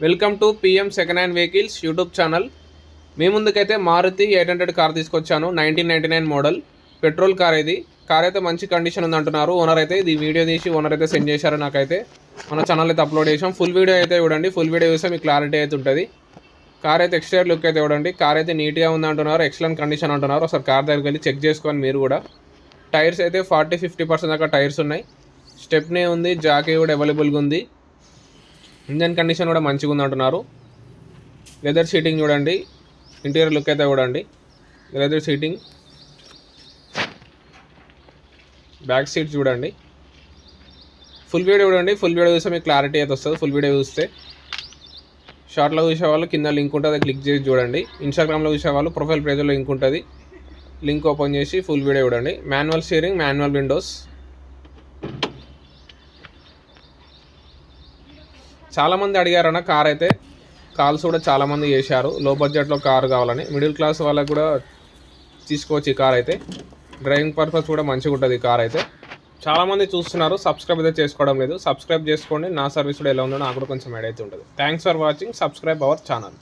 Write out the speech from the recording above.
Welcome to PM second hand vehicles YouTube channel. మీ ముందుకైతే Maruti 800 car తీసుకొచ్చాను. 1999 మోడల్ పెట్రోల్ కార్. ఇది కార్ అయితే మంచి కండిషన్ ఉంది అంటున్నారు ఓనర్ అయితే. ఇది వీడియో తీసి ఓనర్ అయితే సెండ్ చేశారు నాకైతే. మన ఛానల్ అయితే అప్లోడ్ చేసాం. ఫుల్ వీడియో అయితే చూడండి. ఫుల్ వీడియో చూస్తే మీకు క్లారిటీ అయితే ఉంటుంది. కార్ అయితే ఎక్స్టీరియర్ లుక్ అయితే చూడండి. కార్ అయితే నీట్గా ఉంది అంటున్నారు. ఎక్సలెంట్ కండిషన్ అంటున్నారు. ఒకసారి కార్ దగ్గరికి వెళ్ళి చెక్ చేసుకోండి మీరు కూడా. టైర్స్ అయితే 40-50% దాకా టైర్స్ ఉన్నాయి. స్టెప్నీ ఉంది, జాకీ కూడా అవైలబుల్గా ఉంది. ఇంజన్ కండిషన్ కూడా మంచిగా ఉంది అంటున్నారు. లెదర్ సీటింగ్ చూడండి. ఇంటీరియర్ లుక్ అయితే చూడండి. లెదర్ సీటింగ్, బ్యాక్ సీట్ చూడండి. ఫుల్ వీడియో చూడండి. ఫుల్ వీడియో చూస్తే మీకు క్లారిటీ అయితే వస్తుంది. ఫుల్ వీడియో చూస్తే షార్ట్లో చూసే వాళ్ళు కింద లింక్ ఉంటుంది, క్లిక్ చేసి చూడండి. ఇన్స్టాగ్రామ్లో చూసే వాళ్ళు ప్రొఫైల్ పేజ్లో లింక్ ఉంటుంది, లింక్ ఓపెన్ చేసి ఫుల్ వీడియో చూడండి. Manual steering, manual Windows. చాలామంది అడిగారన్న కార్ అయితే. కాల్స్ కూడా చాలామంది చేశారు లో బడ్జెట్లో కారు కావాలని. మిడిల్ క్లాస్ వాళ్ళకి కూడా తీసుకోవచ్చు ఈ కార్ అయితే. డ్రైవింగ్ పర్పస్ కూడా మంచిగా ఉంటుంది ఈ కార్ అయితే. చాలామంది చూస్తున్నారు, సబ్స్క్రైబ్ అయితే చేసుకోవడం లేదు. సబ్స్క్రైబ్ చేసుకోండి. నా సర్వీస్ కూడా ఎలా ఉందో నాకు కూడా కొంచెం యాడ్ అయితే ఉంటుంది. Thanks for watching. Subscribe our channel.